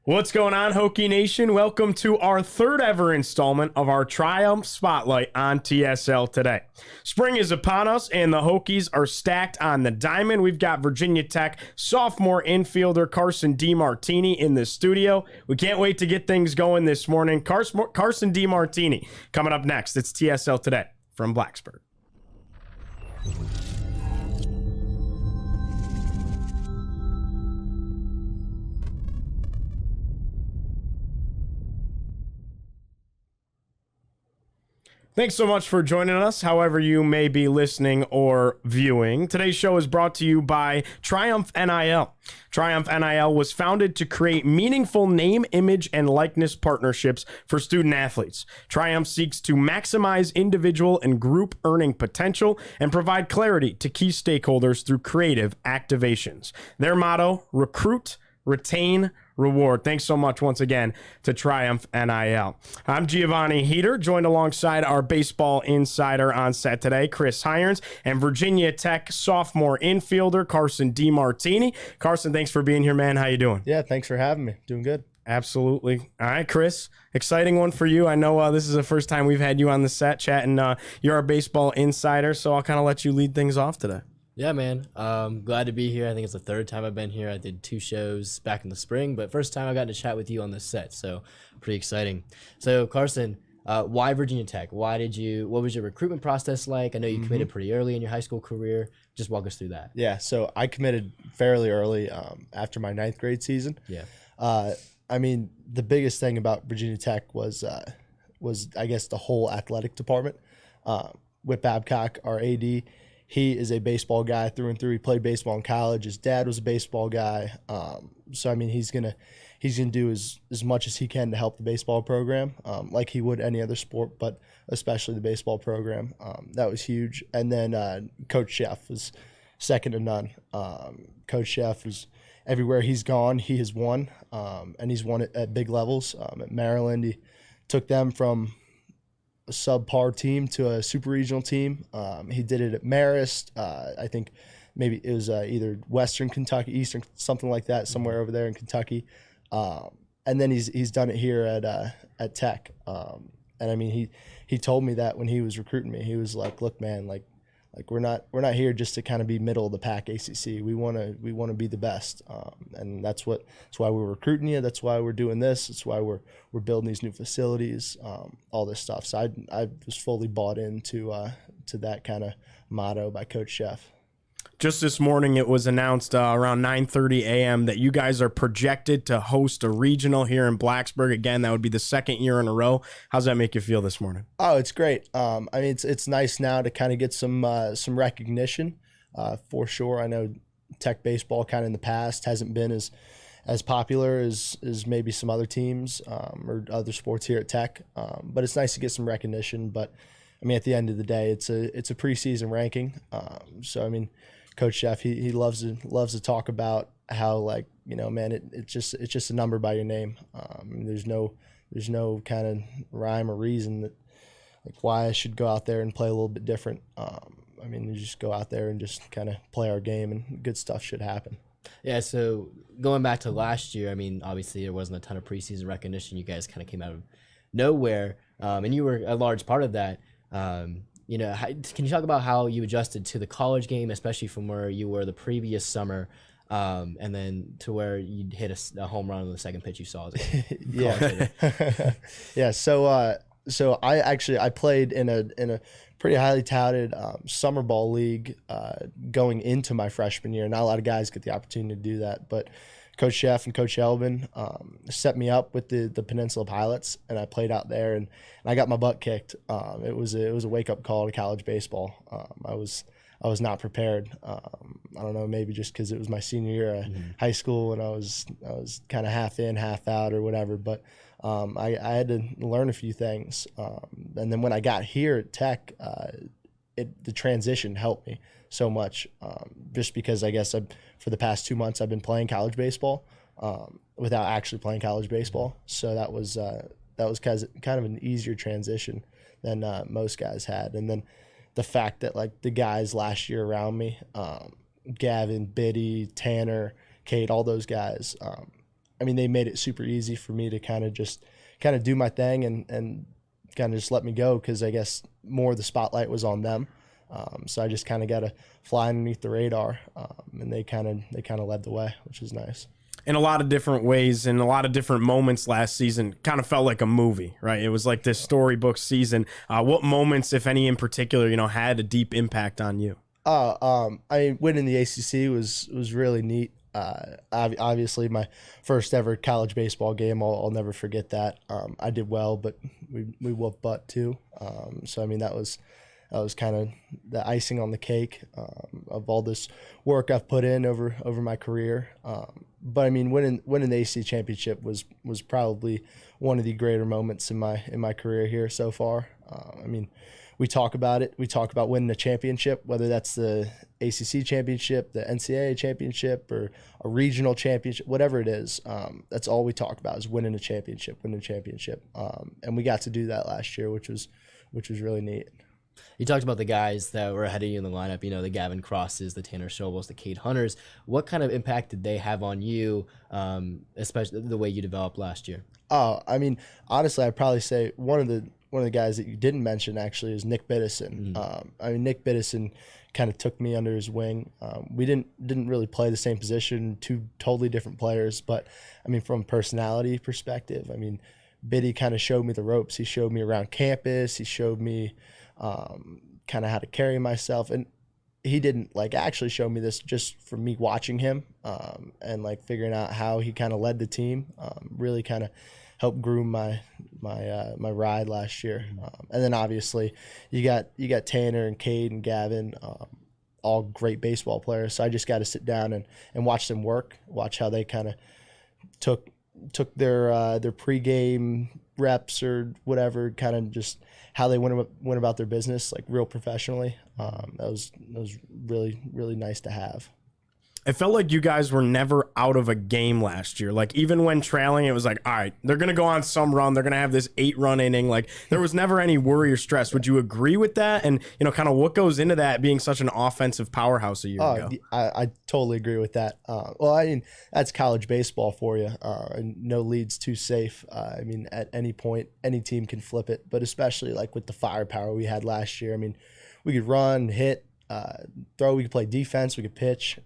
What's going on, Hokie Nation? Welcome to our third ever installment of our Triumph Spotlight on TSL today. Spring is upon us, and the Hokies are stacked on the diamond. We've got Virginia Tech sophomore infielder Carson DeMartini in the studio. We can't wait to get things going this morning. Carson DeMartini coming up next. It's TSL Today from Blacksburg. Thanks so much for joining us, however you may be listening or viewing. Today's show is brought to you by Triumph NIL. Triumph NIL was founded to create meaningful name, image, and likeness partnerships for student athletes. Triumph seeks to maximize individual and group earning potential and provide clarity to key stakeholders through creative activations. Their motto, recruit, retain, reward. Thanks so much once again to Triumph NIL. I'm Giovanni Heater, joined alongside our baseball insider on set today, Chris Hirons, and Virginia Tech sophomore infielder Carson DeMartini. Carson, thanks for being here, man. How you doing? Yeah, thanks for having me. Doing good. Absolutely. All right, Chris, exciting one for you. I know this is the first time we've had you on the set chatting. You're our baseball insider, so I'll kind of let you lead things off today. Yeah, man. Glad to be here. I think it's the third time I've been here. I did 2 shows back in the spring, but first time I got to chat with you on this set, so pretty exciting. So, Carson, why Virginia Tech? What was your recruitment process like? I know you committed pretty early in your high school career. Just walk us through that. Yeah, so I committed fairly early after my 9th grade season. Yeah. I mean, the biggest thing about Virginia Tech was I guess the whole athletic department. Whit Babcock, our AD, he is a baseball guy through and through. He played baseball in college. His dad was a baseball guy. So I mean, he's gonna do as much as he can to help the baseball program, like he would any other sport, but especially the baseball program. That was huge. And then Coach Sheff was second to none. Coach Sheff was everywhere he's gone, he has won, and he's won it at big levels. At Maryland, he took them from a subpar team to a super regional team. He did it at Marist. I think maybe it was either Western Kentucky, Eastern, something like that, somewhere over there in Kentucky. And then he's done it here at Tech. And I mean, he told me that when he was recruiting me, he was like, "Look, man, like we're not here just to kind of be middle of the pack ACC. We want to be the best, and that's why we're recruiting you. That's why we're doing this. That's why we're building these new facilities, all this stuff." So I was fully bought into to that kind of motto by Coach Sheff. Just this morning, it was announced around 9:30 a.m. that you guys are projected to host a regional here in Blacksburg. Again, that would be the second year in a row. How's that make you feel this morning? Oh, it's great. I mean, it's nice now to kind of get some recognition for sure. I know Tech baseball kind of in the past hasn't been as popular as maybe some other teams or other sports here at Tech, but it's nice to get some recognition. But I mean, at the end of the day, it's a preseason ranking. So I mean, Coach Sheff, he loves to talk about how, like, you know, man, it's just a number by your name. There's no kind of rhyme or reason that, like, why I should go out there and play a little bit different. I mean, you just go out there and just kind of play our game, and good stuff should happen. Yeah, so going back to last year, I mean, obviously there wasn't a ton of preseason recognition. You guys kind of came out of nowhere, and you were a large part of that. You know, can you talk about how you adjusted to the college game, especially from where you were the previous summer, and then to where you hit a home run on the second pitch you saw? Yeah, yeah. So I played in a pretty highly touted summer ball league going into my freshman year. Not a lot of guys get the opportunity to do that, but Coach Sheff and Coach Elvin set me up with the Peninsula Pilots, and I played out there, and I got my butt kicked. It was a wake up call to college baseball. I was not prepared. I don't know, maybe just because it was my senior year of high school, and I was kind of half in, half out, or whatever. But I had to learn a few things, and then when I got here at Tech, the transition helped me so much, just because I guess for the past 2 months I've been playing college baseball without actually playing college baseball. So that was kind of an easier transition than most guys had. And then the fact that, like, the guys last year around me, Gavin, Biddy, Tanner, Kate, all those guys, I mean, they made it super easy for me to kind of do my thing and kind of just let me go, because I guess more of the spotlight was on them. So I just kind of got to fly underneath the radar, and they kind of led the way, which is nice. In a lot of different ways, in a lot of different moments last season, kind of felt like a movie, right? It was like this storybook season. What moments, if any, in particular, had a deep impact on you? I mean, winning the ACC was really neat. Obviously, my first ever college baseball game, I'll never forget that. I did well, but we whooped butt too. So I mean, that was kind of the icing on the cake of all this work I've put in over my career. But I mean, winning the ACC championship was probably one of the greater moments in my career here so far. I mean, we talk about it. We talk about winning a championship, whether that's the ACC championship, the NCAA championship, or a regional championship, whatever it is. That's all we talk about is winning a championship. And we got to do that last year, which was really neat. You talked about the guys that were ahead of you in the lineup, the Gavin Crosses, the Tanner Schobels, the Cade Hunters. What kind of impact did they have on you, especially the way you developed last year? I mean, honestly, I'd probably say one of the guys that you didn't mention actually is Nick Biddison. I mean, Nick Biddison kind of took me under his wing. We didn't really play the same position, two totally different players, but I mean, from a personality perspective, I mean, Biddy kind of showed me the ropes. He showed me around campus. He showed me kind of how to carry myself, and he didn't actually show me this just from me watching him and figuring out how he kind of led the team. Really kind of helped groom my ride last year. And then obviously you got Tanner and Cade and Gavin, all great baseball players. So I just got to sit down and watch them work, watch how they kind of took their pregame reps or whatever, kind of just how they went about their business, real professionally. That was really, really nice to have. It felt like you guys were never out of a game last year. Even when trailing, it was all right, they're going to go on some run. They're going to have this 8-run inning. There was never any worry or stress. Would you agree with that? And, kind of what goes into that being such an offensive powerhouse a year ago? I totally agree with that. Well, I mean, that's college baseball for you. And no lead's too safe. I mean, at any point, any team can flip it, but especially with the firepower we had last year. I mean, we could run, hit, throw, we could play defense, we could pitch.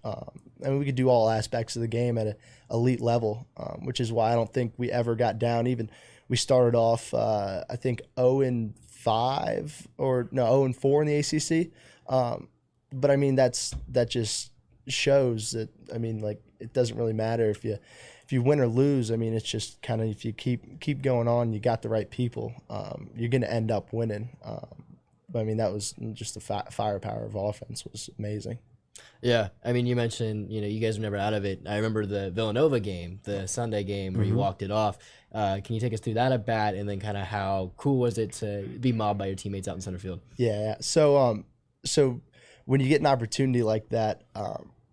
I mean, we could do all aspects of the game at an elite level, which is why I don't think we ever got down. Even we started off, I think 0-5 or no 0-4 in the ACC. But I mean, that just shows that, I mean, it doesn't really matter if you win or lose. I mean, it's just kind of, if you keep going on, you got the right people, you're going to end up winning. But I mean, that was just the firepower of offense was amazing. Yeah, I mean, you mentioned, you guys were never out of it. I remember the Villanova game, the Sunday game where you walked it off. Can you take us through that at bat, and then kind of how cool was it to be mobbed by your teammates out in center field? Yeah. So when you get an opportunity like that,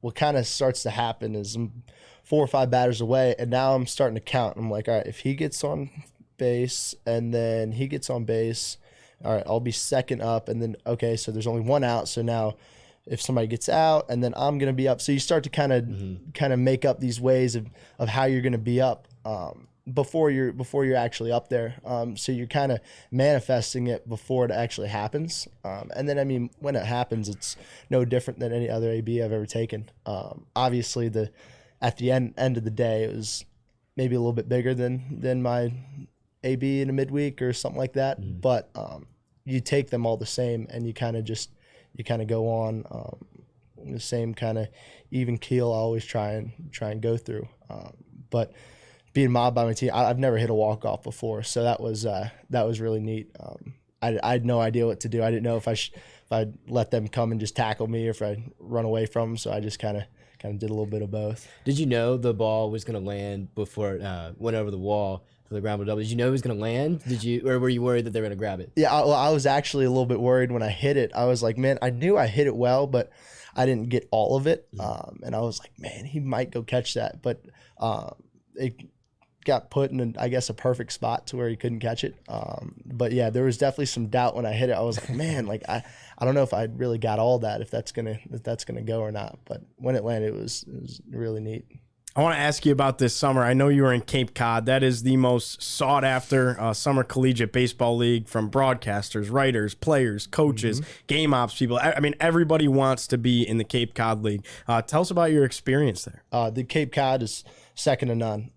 what kind of starts to happen is I'm 4 or 5 batters away, and now I'm starting to count. I'm like, all right, if he gets on base and then he gets on base, all right, I'll be second up, and then, okay, so there's only 1 out, so now if somebody gets out, and then I'm going to be up. So you start to kind of make up these ways of how you're going to be up before you're actually up there. So you're kind of manifesting it before it actually happens. And then, I mean, when it happens, it's no different than any other AB I've ever taken. Obviously, at the end of the day, it was maybe a little bit bigger than my AB in a midweek or something like that. But you take them all the same, and you kind of go on the same kind of even keel I always try and go through. But being mobbed by my team, I've never hit a walk-off before, so that was really neat. I had no idea what to do. I didn't know if I'd let them come and just tackle me or if I'd run away from them, so I just kind of did a little bit of both. Did you know the ball was going to land before it went over the wall to the ground double? Did you know it was going to land? Or were you worried that they were going to grab it? Yeah, I was actually a little bit worried when I hit it. I was like, man, I knew I hit it well, but I didn't get all of it. And I was like, man, he might go catch that. But it got put in, I guess, a perfect spot to where he couldn't catch it. But yeah, there was definitely some doubt when I hit it. I was like, man, I don't know if I really got all that, if that's gonna go or not. But when it landed, it was really neat. I want to ask you about this summer. I know you were in Cape Cod. That is the most sought after summer collegiate baseball league from broadcasters, writers, players, coaches, game ops people. I mean, everybody wants to be in the Cape Cod league. Tell us about your experience there. The Cape Cod is second to none.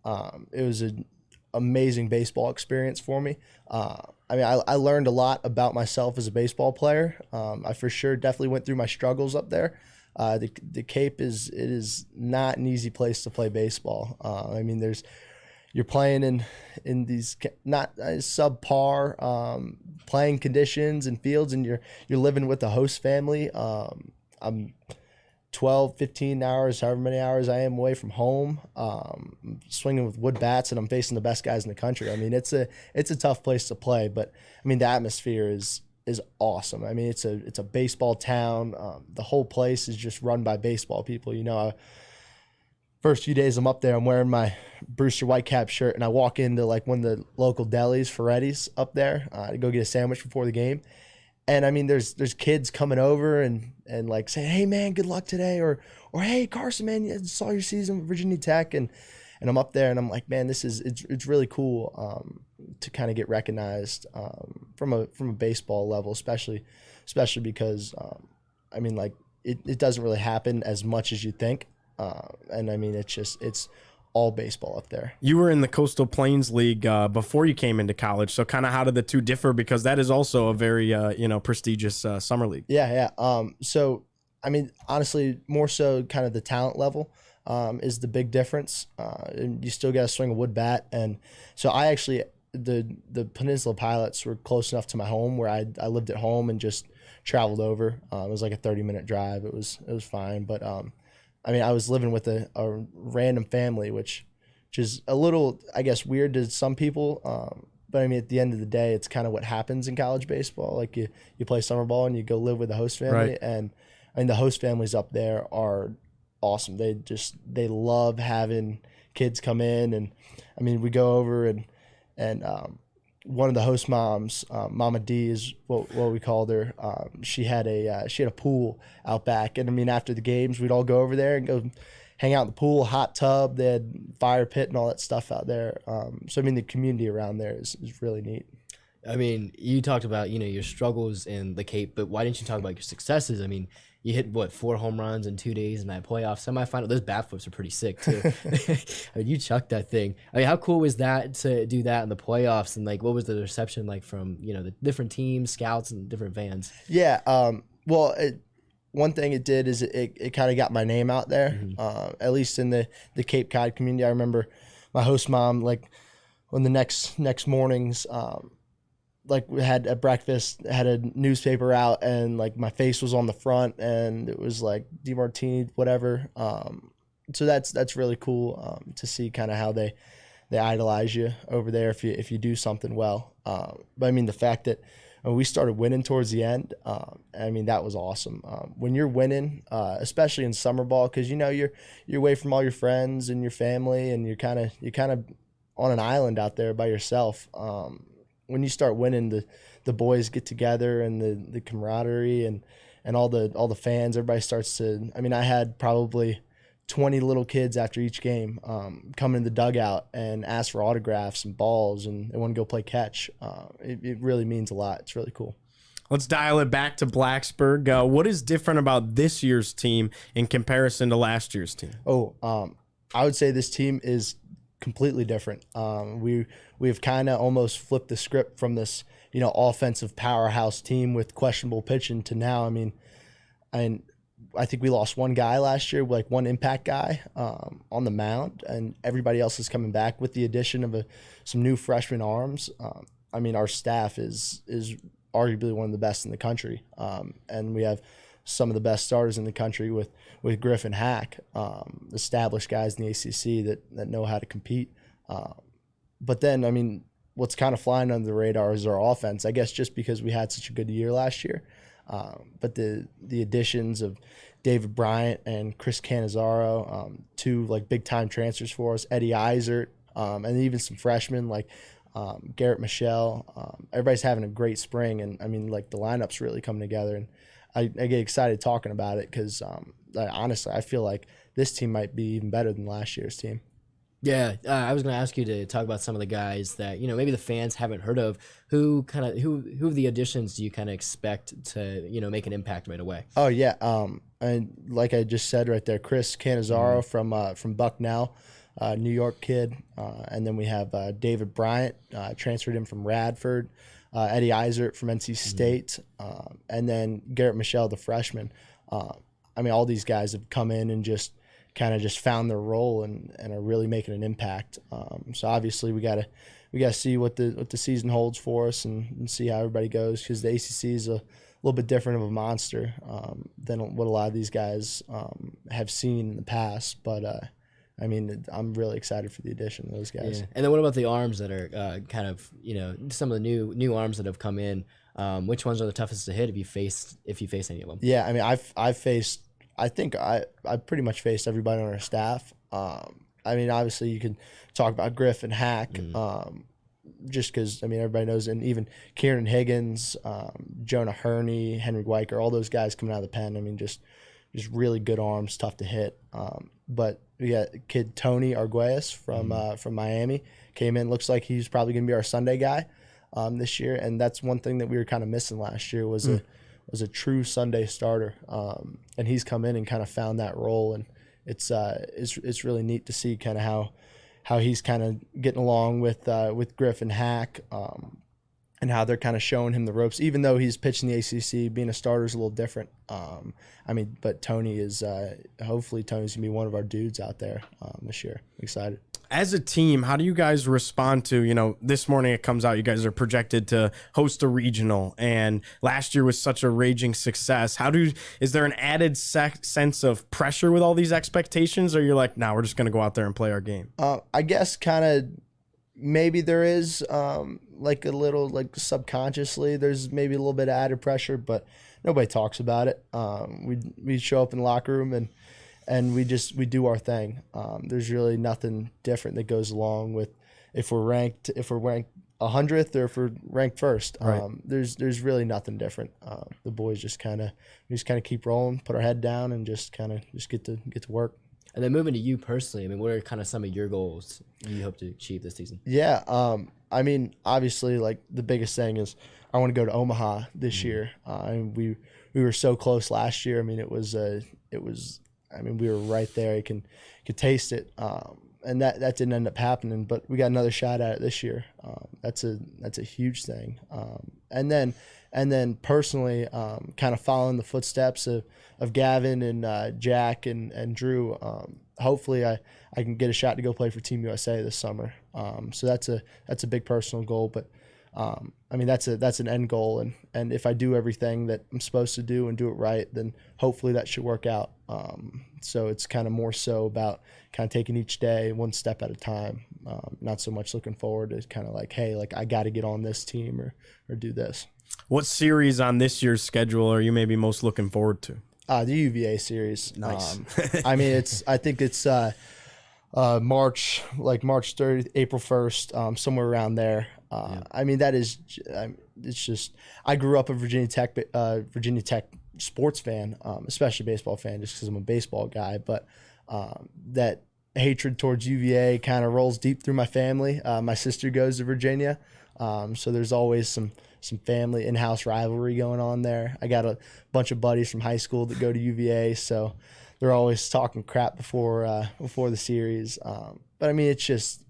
It was an amazing baseball experience for me. I mean, I learned a lot about myself as a baseball player. I for sure definitely went through my struggles up there. The Cape is not an easy place to play baseball. I mean, you're playing in these not subpar playing conditions and fields, and you're living with a host family. I'm 12, 15 hours, however many hours I am away from home, swinging with wood bats, and I'm facing the best guys in the country. I mean, it's a tough place to play, but I mean, the atmosphere is awesome. I mean, it's a baseball town. The whole place is just run by baseball people. You know, first few days I'm up there, I'm wearing my Brewster Whitecap shirt, and I walk into like one of the local delis, Ferretti's up there, to go get a sandwich before the game. And I mean, there's kids coming over and like saying, "Hey man, good luck today," or "Hey Carson, man, I saw your season with Virginia Tech," and I'm up there and I'm like, man, it's really cool to kind of get recognized from a baseball level, especially because I mean, like it doesn't really happen as much as you think, and I mean, it's all baseball up there. You were in the Coastal Plains League before you came into college, so kind of how did the two differ? Because that is also a very prestigious summer league. Yeah. So I mean, honestly, more so kind of the talent level is the big difference. And you still got to swing a wood bat, and so I actually the Peninsula Pilots were close enough to my home where I lived at home and just traveled over. It was like a 30-minute drive. It was fine, but I mean, I was living with a random family, which is a little, I guess, weird to some people. But I mean, at the end of the day, it's kind of what happens in college baseball. Like you play summer ball and you go live with the host family, right. And I mean, the host families up there are awesome. They love having kids come in, and I mean, we go over and one of the host moms, Mama D is what we called her. She had a pool out back, and I mean, after the games, we'd all go over there and go hang out in the pool, hot tub. They had fire pit and all that stuff out there. So I mean, the community around there is really neat. I mean, you talked about your struggles in the Cape, but why didn't you talk about your successes? I mean, you hit 4 home runs in 2 days in that playoff semifinal. Those bat flips are pretty sick too. I mean, you chucked that thing. I mean, how cool was that to do that in the playoffs? And like, what was the reception like from the different teams, scouts, and different fans? Yeah. Well, one thing it did is it kind of got my name out there. At least in the Cape Cod community. I remember my host mom, like when the next mornings. Like we had at breakfast, had a newspaper out, and like my face was on the front, and it was like DeMartini, whatever. So that's really cool to see kind of how they idolize you over there if you do something well. But I mean, the fact that when we started winning towards the end, I mean, that was awesome. When you're winning, especially in summer ball, because you're away from all your friends and your family, and you're kind of on an island out there by yourself. When you start winning, the boys get together, and the camaraderie and all the fans, everybody starts to. I mean, I had probably 20 little kids after each game come in the dugout and ask for autographs and balls, and they want to go play catch. It really means a lot. It's really cool. Let's dial it back to Blacksburg. What is different about this year's team in comparison to last year's team? I would say this team is completely different. We've kind of almost flipped the script from this, offensive powerhouse team with questionable pitching to now. I mean, I think we lost one guy last year, like one impact guy on the mound, and everybody else is coming back with the addition of some new freshman arms. I mean, our staff is arguably one of the best in the country, and we have some of the best starters in the country with Griffin Hack, established guys in the ACC that know how to compete. But then, I mean, what's kind of flying under the radar is our offense, I guess, just because we had such a good year last year. But the additions of David Bryant and Chris Cannizzaro, two like big time transfers for us, Eddie Eisert, and even some freshmen like Garrett Michelle. Everybody's having a great spring, and I mean, like the lineup's really coming together, and I get excited talking about it because honestly, I feel like this team might be even better than last year's team. Yeah, I was going to ask you to talk about some of the guys that maybe the fans haven't heard of. Who of the additions do you kind of expect to make an impact right away? Oh yeah, and like I just said right there, Chris Cannizzaro from Bucknell, New York kid, and then we have David Bryant, transferred in from Radford, Eddie Eisert from NC State, and then Garrett Michelle, the freshman. All these guys have come in and just found their role and are really making an impact. So obviously we gotta see what the season holds for us and see how everybody goes, because the ACC is a little bit different of a monster than what a lot of these guys have seen in the past. But I'm really excited for the addition of those guys. Yeah. And then what about the arms that are some of the new arms that have come in? Which ones are the toughest to hit if you face any of them? Yeah, I've faced. I think I pretty much faced everybody on our staff. Obviously you can talk about Griff and Hack, just because everybody knows, and even Kieran Higgins, Jonah Herney, Henry Weicker, all those guys coming out of the pen. Just really good arms, tough to hit. But we got kid Tony Arguelles from Miami came in. Looks like he's probably going to be our Sunday guy this year, and that's one thing that we were kind of missing last year was a true Sunday starter. And he's come in and kind of found that role, and it's really neat to see kind of how he's kind of getting along with Griff and Hack, and how they're kind of showing him the ropes, even though he's pitching the ACC. Being a starter is a little different. But Tony is hopefully Tony's gonna be one of our dudes out there this year. Excited. As a team, how do you guys respond to, this morning it comes out you guys are projected to host a regional, and last year was such a raging success. Is there an added sense of pressure with all these expectations, or you're like, nah, we're just going to go out there and play our game? I guess kind of maybe there is like a little, like subconsciously there's maybe a little bit of added pressure, but nobody talks about it. We show up in the locker room and we do our thing. There's really nothing different that goes along with if we're ranked 100th or if we're ranked first. Right. There's really nothing different. The boys just kind of keep rolling, put our head down, and just get to work. And then moving to you personally, what are kind of some of your goals you hope to achieve this season? Yeah, obviously, like the biggest thing is I want to go to Omaha this year. We were so close last year. We were right there. You could taste it, and that didn't end up happening. But we got another shot at it this year. That's a huge thing. And then personally, kind of following the footsteps of Gavin and Jack and Drew. Hopefully, I can get a shot to go play for Team USA this summer. So that's a big personal goal. But that's an end goal, and if I do everything that I'm supposed to do and do it right, then hopefully that should work out. So it's kind of more so about kind of taking each day one step at a time, not so much looking forward. It's kind of like, hey, like I got to get on this team or do this. What series on this year's schedule are you maybe most looking forward to? The UVA series. Nice. I think it's March 30th, April 1st, somewhere around there. That is, it's just, I grew up a Virginia Tech sports fan, especially baseball fan, just because I'm a baseball guy. But that hatred towards UVA kind of rolls deep through my family. My sister goes to Virginia, so there's always some family in-house rivalry going on there. I got a bunch of buddies from high school that go to UVA, so they're always talking crap before the series. But it's just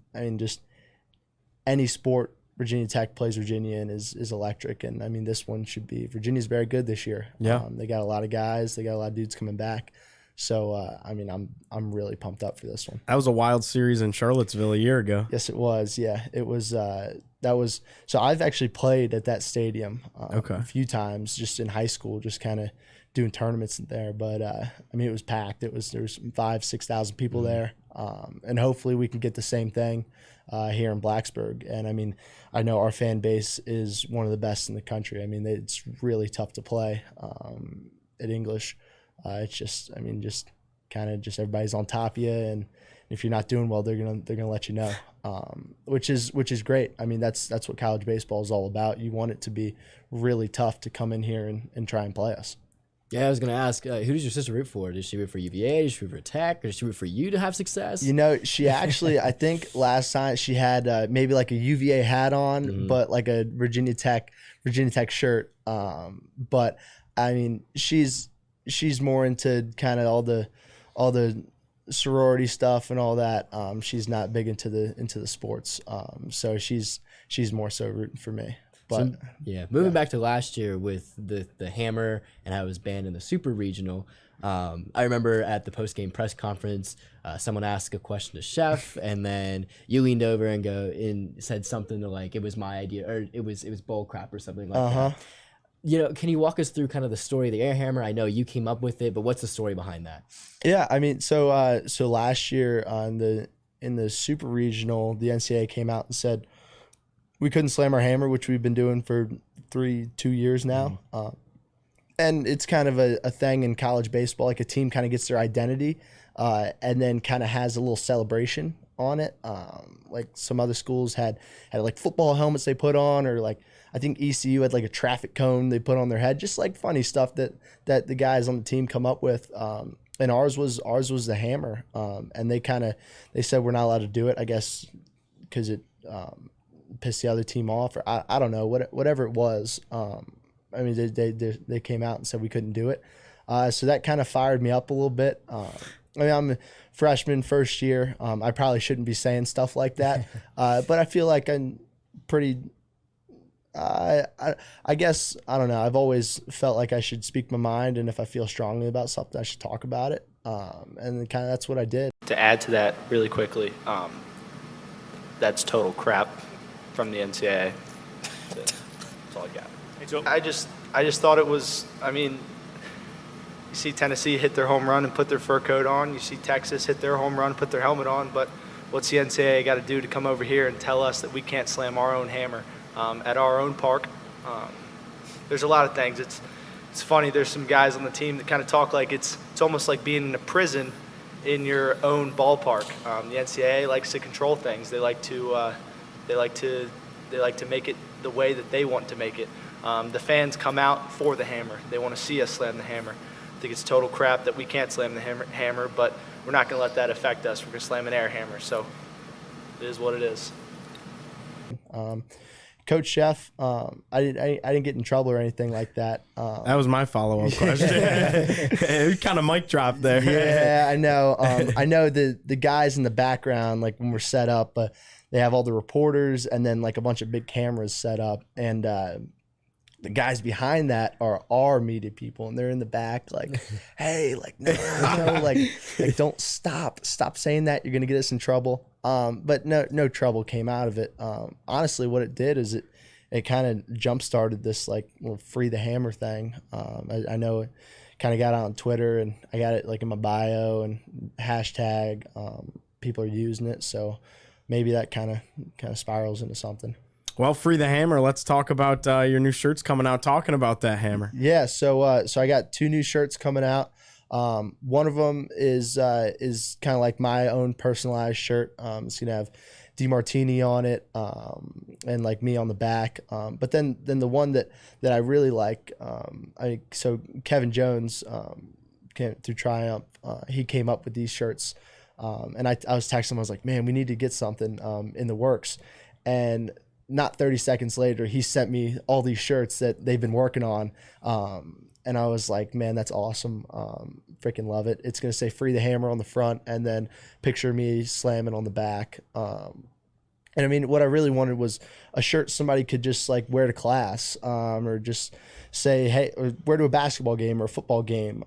any sport Virginia Tech plays Virginia in is electric, and this one should be. Virginia's very good this year. Yeah, they got a lot of guys. They got a lot of dudes coming back. So I'm really pumped up for this one. That was a wild series in Charlottesville a year ago. Yes, it was. Yeah, it was. So I've actually played at that stadium a few times, just in high school, just kind of doing tournaments there. But it was packed. There was 5,000-6,000 people there, and hopefully we can get the same thing here in Blacksburg. And I know our fan base is one of the best in the country. It's really tough to play at English. It's just everybody's on top of you, and if you're not doing well, they're gonna let you know, which is great. That's what college baseball is all about. You want it to be really tough to come in here and try and play us. Yeah, I was gonna ask, who does your sister root for? Does she root for UVA? Does she root for Tech? Or does she root for you to have success? You know, she actually, I think last time she had maybe like a UVA hat on, but like a Virginia Tech shirt. But I mean, she's more into kind of all the sorority stuff and all that. She's not big into the sports. So she's more so rooting for me. But moving back to last year with the hammer and how it was banned in the super regional. I remember at the post game press conference, someone asked a question to Chef, and then you leaned over and said something to like it was my idea or it was bull crap or something like that. You know, can you walk us through kind of the story of the air hammer? I know you came up with it, but what's the story behind that? Yeah, I mean, so last year in the super regional, the NCAA came out and said we couldn't slam our hammer, which we've been doing for 2 years now. And it's kind of a thing in college baseball. Like a team kind of gets their identity and then kind of has a little celebration on it. Like some other schools had like football helmets they put on, or like I think ECU had like a traffic cone they put on their head, just like funny stuff that the guys on the team come up with. And ours was the hammer. And they said we're not allowed to do it, I guess, because it pissed the other team off, or I don't know, whatever it was. I mean, they came out and said we couldn't do it. So that kind of fired me up a little bit. I mean, I'm a freshman, first year. I probably shouldn't be saying stuff like that. But I feel like I'm pretty, I guess, I don't know. I've always felt like I should speak my mind. And if I feel strongly about something, I should talk about it. And kind of that's what I did. To add to that really quickly, that's total crap from the NCAA. That's all I got. I just thought it was, I mean, you see Tennessee hit their home run and put their fur coat on. You see Texas hit their home run and put their helmet on. But what's the NCAA got to do to come over here and tell us that we can't slam our own hammer at our own park? There's a lot of things. It's funny. There's some guys on the team that kind of talk like it's almost like being in a prison in your own ballpark. The NCAA likes to control things. They like to make it the way that they want to make it. The fans come out for the hammer. They want to see us slam the hammer. I think it's total crap that we can't slam the hammer, but we're not going to let that affect us. We're going to slam an air hammer. So it is what it is. Coach Chef, I didn't get in trouble or anything like that. That was my follow-up question. It kind of mic dropped there. Yeah, I know. I know the guys in the background, like when we're set up, they have all the reporters and then like a bunch of big cameras set up, and the guys behind that are our media people, and they're in the back like, hey, like, no, like don't stop saying that. You're going to get us in trouble. But no trouble came out of it. Honestly, what it did is it kind of jump-started this like little free the hammer thing. I know it kind of got out on Twitter, and I got it like in my bio and hashtag. People are using it. So maybe that kind of spirals into something. Well, free the hammer. Let's talk about your new shirts coming out talking about that hammer. Yeah, so I got 2 new shirts coming out. One of them is kind of like my own personalized shirt. It's gonna have DeMartini on it, and like me on the back. But then the one that I really like, so Kevin Jones through Triumph, he came up with these shirts, and I was texting him. I was like, man, we need to get something in the works, and not 30 seconds later, he sent me all these shirts that they've been working on. And I was like, man, that's awesome. Freaking love it. It's going to say free the hammer on the front and then picture me slamming on the back. And I mean, what I really wanted was a shirt somebody could just like wear to class, or just say, hey, or wear to a basketball game or a football game.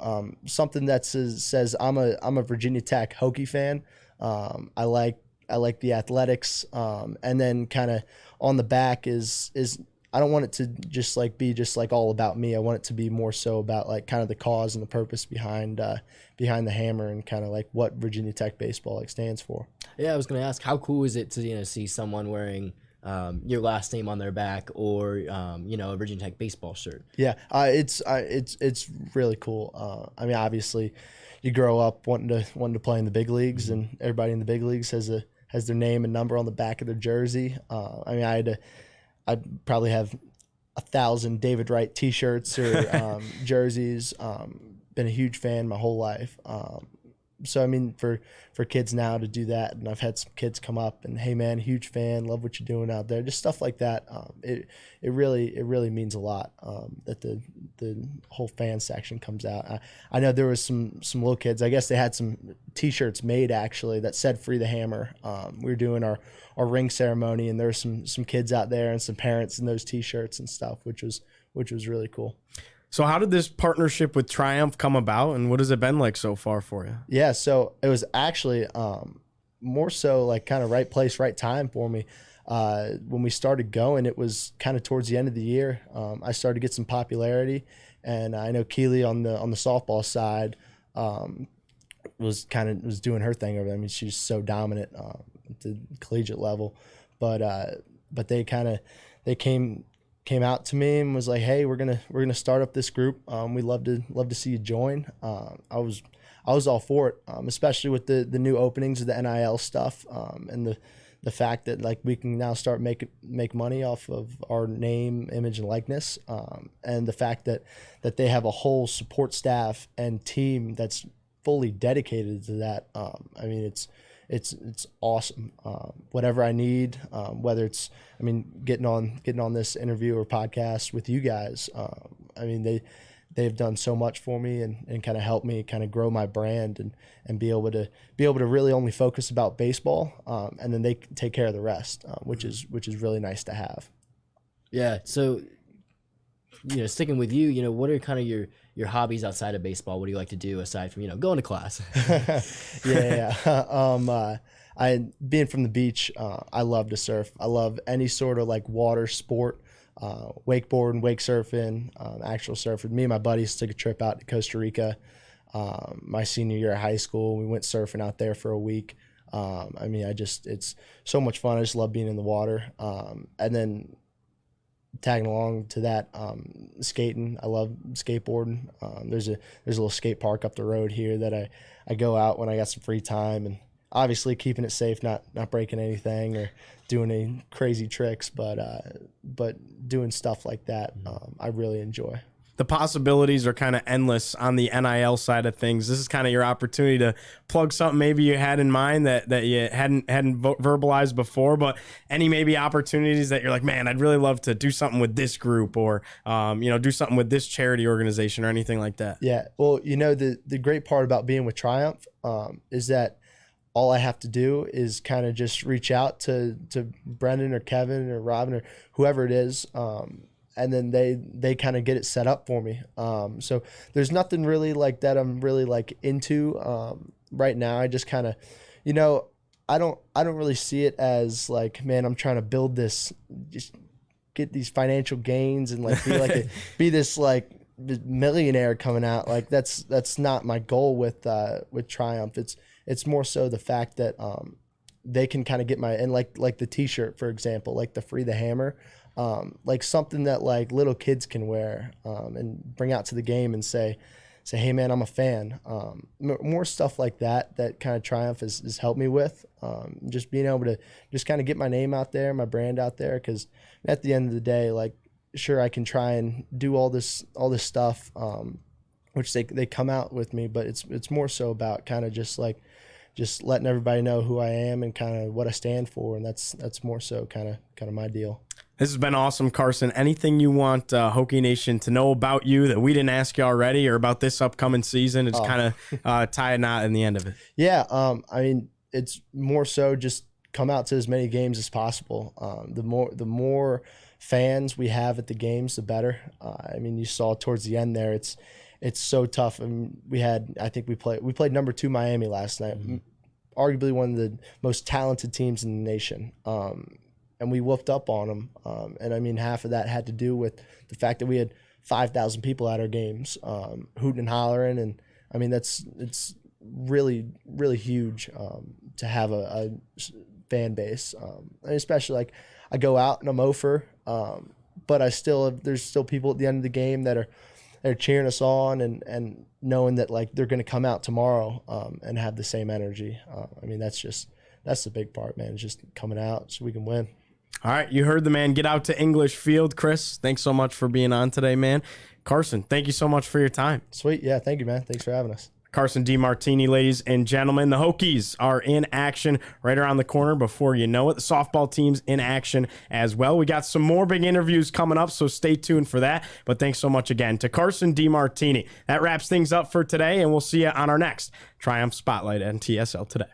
Something that says I'm a Virginia Tech Hokie fan. I like the athletics. And then kind of on the back is I don't want it to just like be just like all about me. I want it to be more so about like kind of the cause and the purpose behind the hammer, and kind of like what Virginia Tech baseball like stands for. Yeah, I was gonna ask, how cool is it to see someone wearing your last name on their back, or a Virginia Tech baseball shirt? Yeah, it's really cool. I mean, obviously, you grow up wanting to play in the big leagues, mm-hmm. and everybody in the big leagues has their name and number on the back of their jersey. I mean, I'd probably have 1,000 David Wright T-shirts or jerseys. Been a huge fan my whole life. So I mean, for kids now to do that, and I've had some kids come up and, hey man, huge fan, love what you're doing out there, just stuff like that. It really means a lot that the whole fan section comes out. I know there was some little kids. I guess they had some T-shirts made actually that said "Free the Hammer." We were doing our ring ceremony, and there were some kids out there and some parents in those T-shirts and stuff, which was really cool. So how did this partnership with Triumph come about, and what has it been like so far for you? Yeah, so it was actually more so like kind of right place, right time for me. When we started going, it was kind of towards the end of the year. I started to get some popularity, and I know Keely on the softball side was doing her thing over there. I mean, she's so dominant at the collegiate level, but they came out to me and was like, "Hey, we're gonna start up this group. We'd love to see you join." I was all for it, especially with the new openings of the NIL stuff, and the fact that like we can now start make money off of our name, image, and likeness, and the fact that they have a whole support staff and team that's fully dedicated to that. I mean, it's awesome. Whatever I need, whether it's, I mean, getting on this interview or podcast with you guys. I mean, they've done so much for me and kind of helped me kind of grow my brand and be able to really only focus about baseball. And then they take care of the rest, which is really nice to have. Yeah. So, sticking with you, what are kind of your hobbies outside of baseball? What do you like to do aside from, going to class? Yeah. Being from the beach, I love to surf. I love any sort of like water sport, wakeboarding, wake surfing, actual surfing. Me and my buddies took a trip out to Costa Rica my senior year of high school. We went surfing out there for a week. I mean, it's so much fun. I just love being in the water. And then tagging along to that, skating. I love skateboarding. There's a little skate park up the road here that I go out when I got some free time, and obviously keeping it safe, not breaking anything or doing any crazy tricks, but doing stuff like that, I really enjoy. The possibilities are kind of endless on the NIL side of things. This is kind of your opportunity to plug something maybe you had in mind that you hadn't verbalized before, but any maybe opportunities that you're like, man, I'd really love to do something with this group or, do something with this charity organization or anything like that. Yeah. Well, the great part about being with Triumph is that all I have to do is kind of just reach out to Brendan or Kevin or Robin or whoever it is, and then they kind of get it set up for me. So there's nothing really like that I'm really like into right now. I just kind of, I don't really see it as like, man, I'm trying to build this, just get these financial gains and like be this like millionaire coming out. Like that's not my goal with Triumph. It's more so the fact that they can kind of get and like the T-shirt, for example, like the Free the Hammer. Like something that like little kids can wear and bring out to the game and say, hey man, I'm a fan. More stuff like that kind of Triumph has helped me with. Just being able to just kind of get my name out there, my brand out there. Cause at the end of the day, like, sure, I can try and do all this stuff, which they come out with me, but it's more so about kind of just letting everybody know who I am and kind of what I stand for. And that's more so kind of my deal. This has been awesome, Carson. Anything you want Hokie Nation to know about you that we didn't ask you already or about this upcoming season? It's kind of tie a knot in the end of it. Yeah. I mean, it's more so just come out to as many games as possible. The more fans we have at the games, the better. I mean, you saw towards the end there, it's so tough. I mean, we played number 2 Miami last night, arguably one of the most talented teams in the nation. And we whooped up on them. And I mean, half of that had to do with the fact that we had 5,000 people at our games, hooting and hollering. And I mean, it's really, really huge to have a fan base. And especially like I go out and I'm over, but there's still people at the end of the game that are cheering us on and knowing that like they're going to come out tomorrow and have the same energy. I mean, that's the big part, man. It's just coming out so we can win. All right, you heard the man. Get out to English Field. Chris, thanks so much for being on today, man. Carson, thank you so much for your time. Sweet. Yeah, thank you, man. Thanks for having us. Carson DeMartini, ladies and gentlemen. The Hokies are in action right around the corner before you know it. The softball team's in action as well. We got some more big interviews coming up, so stay tuned for that. But thanks so much again to Carson DeMartini. That wraps things up for today, and we'll see you on our next Triumph Spotlight NTSL Today.